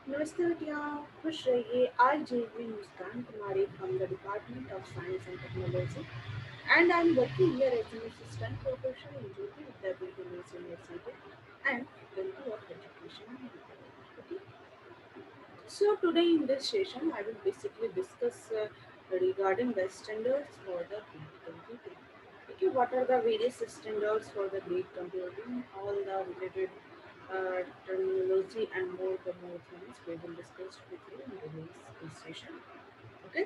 नमस्ते बिटिया, खुश रहिए। आज जेवी मुस्कान कुमारी from the Department of Science and Technology, and I'm working here as an assistant professor in JVWU University and Faculty of Education and Development. Okay, so today in this session, I will basically discuss regarding the standards for the grid computing. Okay, what are the various standards for the grid computing? All the related terminology and more things we will discuss with you in today's session. Okay,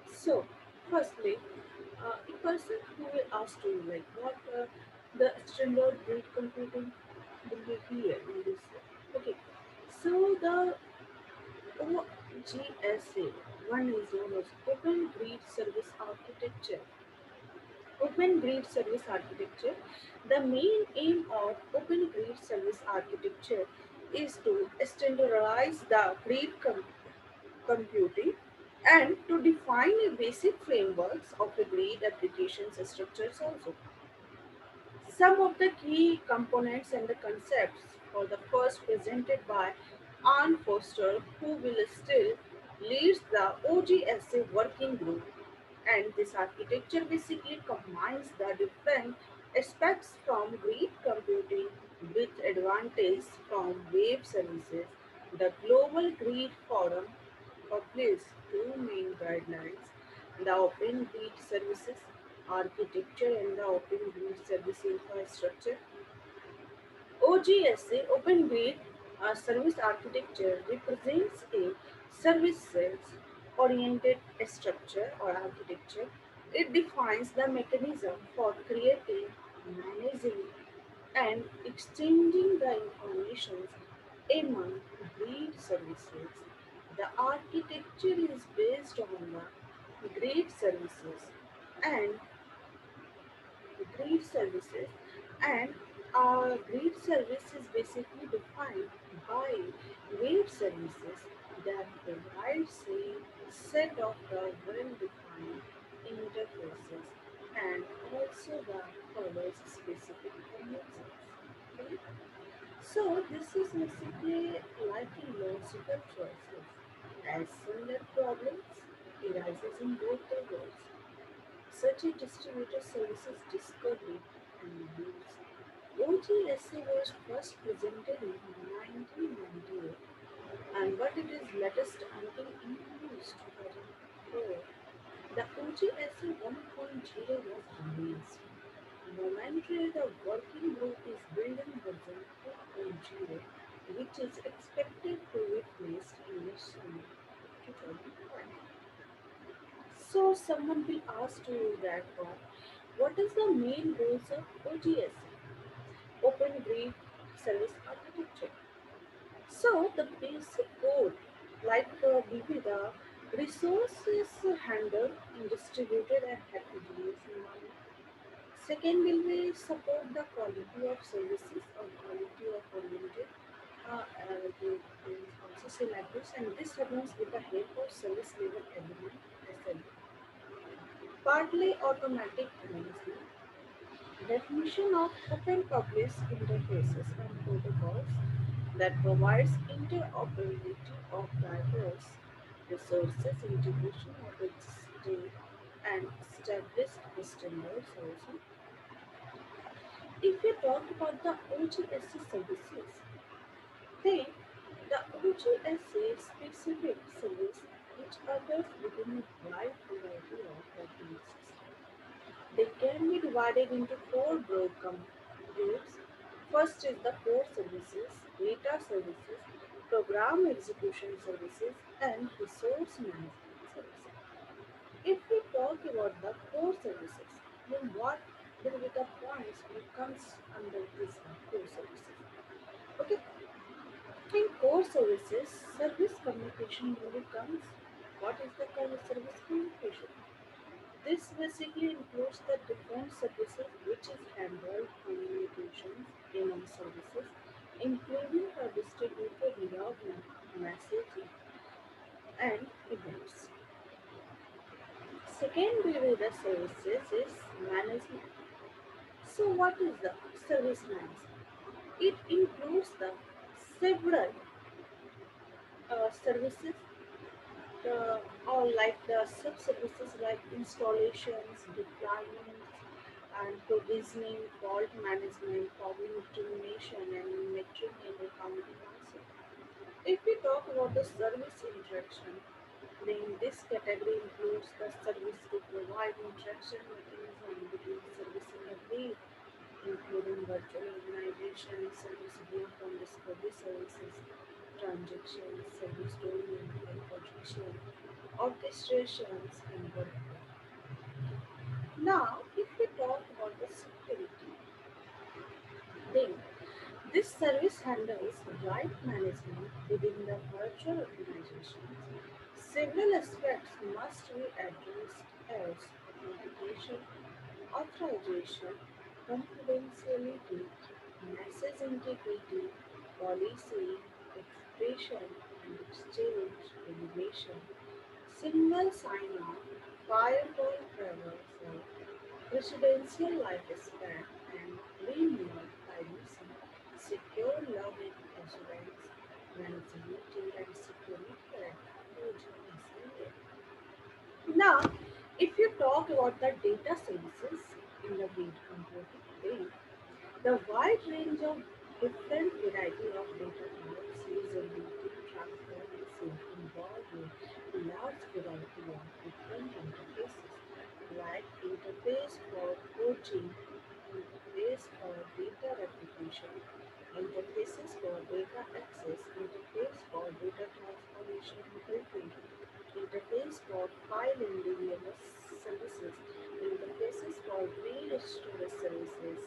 so firstly, a person who will ask you like what the standard grid computing will be here in this. Okay, so the OGSA, one is known as Open Grid Service Architecture. Open Grid Service Architecture. The main aim of Open Grid Service Architecture is to standardize the computing and to define a basic frameworks of the grid applications structures also. Some of the key components and the concepts for the first presented by Anne Foster, who will still leads the OGSA working group. And this architecture basically combines the different aspects from grid computing with advantage from wave services. The Global Grid Forum published two main guidelines: the Open Grid Services Architecture and the Open Grid Service Infrastructure. OGSA Open Grid Service Architecture represents a services oriented structure or architecture. It defines the mechanism for creating, managing, and exchanging the information among grid services. The architecture is based on the grid services and grid services and our grid service is basically defined by wave services that provides a set of the well-defined interfaces and also the follows specific conventions. Okay? So this is basically like a logical choices as similar problems arises in both the worlds. Such a distributed services discovery and use. OGSA was first presented in 1998 and but it is latest until introduced 2004. The OGSA 1.0 was released. Momentarily, the working group is building version 2.0, which is expected to be placed in the summer 2005. So someone will ask you that what is the main goals of OGSA, Open Grid Service Architecture? So the basic goal, like BB, the resources handled in distributed and heterogeneous environment. Second will be support the quality of services or quality of unlimited. You can also say like this, and this happens with the help of service level element SLE. Partly automatic management. Definition of open published interfaces and protocols that provides interoperability of diverse resources, integration of existing and established standards also. If we talk about the OGSC services, then the OGSA specific service which occurs within a wide variety of operating systems. They can be divided into four broad groups. First is the core services, data services, program execution services, and resource management services. If we talk about the core services, then what will be the points which comes under this core services? Okay, in core services, service communication really comes. What is the core service communication? This basically includes the different services which is handled communications among services, including the distributed logging, messaging, and events. Second way the services is management. So what is the service management? It includes the several services or like the sub-services like installations, deployments, and provisioning, fault management, problem determination, and monitoring and accounting also. If we talk about the service interaction, then this category includes the service to provide interaction mechanism between service and the lead, including virtual organization, service beyond from discovery services, transactions, service domain, and projection, orchestrations, and workflow. Now, if we talk about the security, then this service handles right management within the virtual organizations. Several aspects must be addressed as authentication, authorization, confidentiality, message integrity, policy, expression and exchange, innovation, single sign-on, firewall traversal, presidential lifespan, and renewal privacy, secure login assurance, manageability, and security character. Now, if you talk about the data services in the grid computing day, the wide range of different variety of data types, usability, transparency involving a large variety of different interfaces like interface for coaching, interface for data replication, interfaces for data access, interface for data transformation and filtering, interface for file and DBMS services, interfaces for real storage services.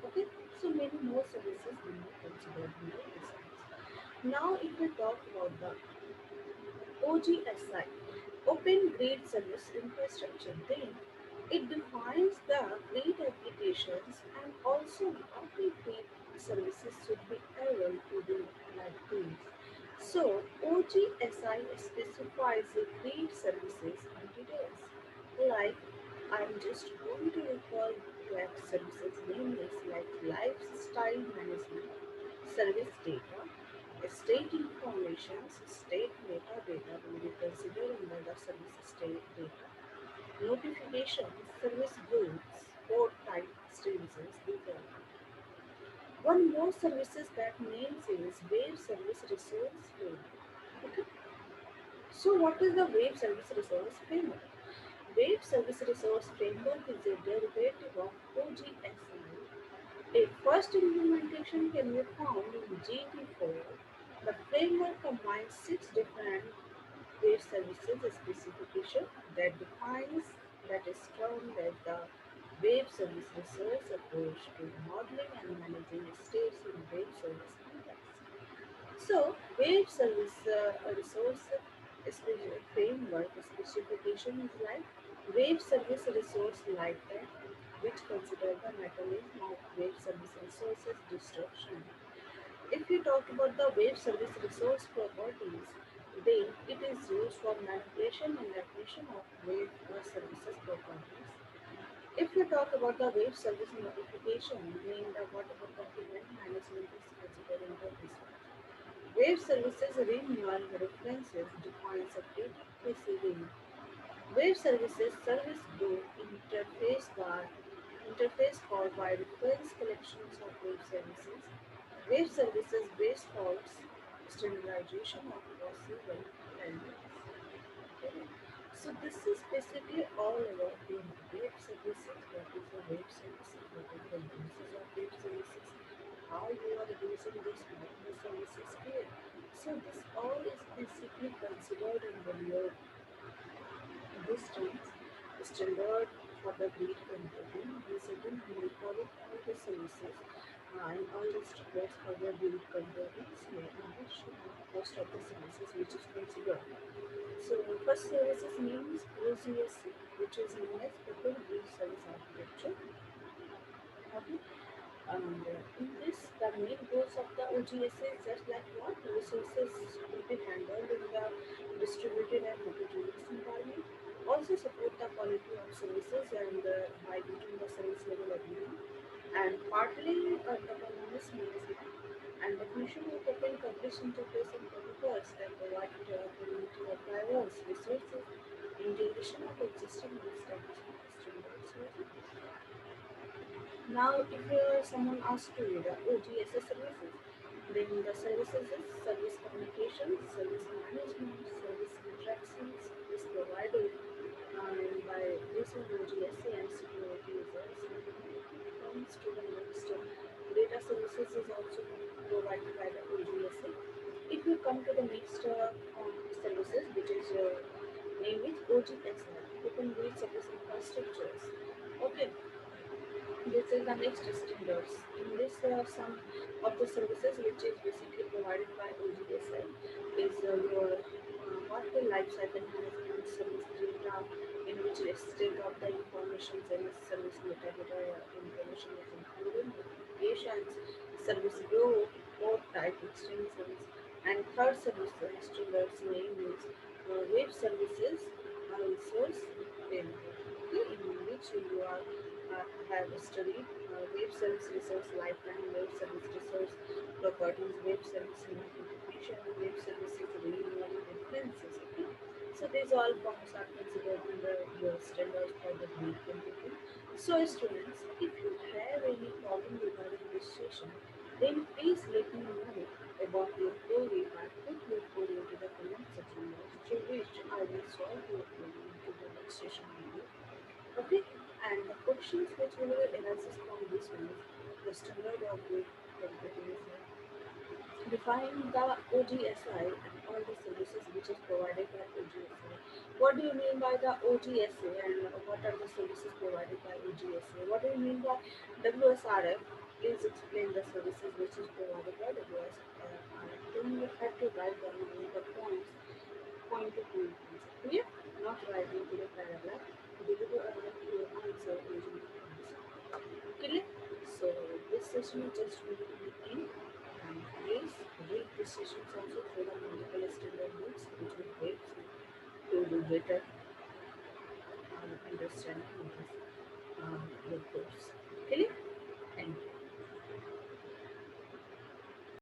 Okay, so many more services we may consider in the designs. Now, if we talk about the OGSI, Open Grid Service Infrastructure, then it defines the grid applications and also what the grid services should be able to do like this. So OGSI specifies the grid services in details. Like I'm just going to recall that services name is like lifestyle management, service data, state informations, state metadata will be considered under the service state data. Notifications, service goods, port type extensions, detail. One more services that names is wave service resource framework. Okay. So what is the wave service resource framework? Wave service resource framework is a derivative of OGSI. A first implementation can be found in GT4. The framework combines six different wave services specification that defines that is termed as the wave service resource approach to modeling and managing states in wave service context. So, wave service resource framework specification is like wave service resource lifetime, which consider the mechanism of wave service resources destruction. If you talk about the wave service resource properties, then it is used for manipulation and definition of wave services properties. If you talk about the wave service notification, then what about the event management is considered under this one. Wave services renewal references defines a data preceding wave services service group interface called by reference collections of wave services. Wave services base faults standardization of possible elements. Okay. So this is basically all about the wave services. What is the wave services? What is the uses of wave services? How you are using this wave services here. So this all is basically considered in your distance standard for the grid computing. We second we call it all the services and all the standards for the grid computing. So most of the services which is considered. So first services name is OGSC, which is known as Open Grid Service Architecture. Okay. And in this, the main goals of the OGSA is just like what resources will be handled in the distributed and heterogeneous environment. Also support the quality of services and by getting the service level agreement and partly autonomous management and definition of open publish interface and protocols step provide community of diverse resources, integration of existing and establishment standards. Now, if someone asks to you the OGSS services, then the services is service communication, service management, service interactions is provided by this one OGSA and security users. Comes to the next, data services is also provided by the OGSA. If you come to the next services, which is name is OGSI, Open Grid Service Infrastructures. Okay, this is the next standards. In this, some of the services which is basically provided by OGSI is your water life cycle management service data, in which the state of the information and service metadata information is included, notifications, service growth, port type extensions, and third service standards name is web services resource framework, okay, in which you are have studied web service resource lifeline, web service resource properties, web service notification, web services renewal references. Okay, so these all forms are considered under your standards for the grade computing. So students, if you have any problem regarding this session, then please let me know about your query by put your query into the comment section box, through which I will solve your query into the next session video. Okay, and the questions which we will analyze from this one is the standard of grade computing is define the OGSI and all the services which is provided by OGSI. What do you mean by the OGSA and what are the services provided by OGSA? What do you mean by WSRF? Please explain the services which is provided by WSRF. Then you have to write down all the points, point to point answer. Clear? Not writing to the paragraph. Deliver your answer using the points. Clear? So this session is just going to be in, and please read this sessions also through the multiple standard books which will help you to do better understanding of this your course. Clear? Thank you.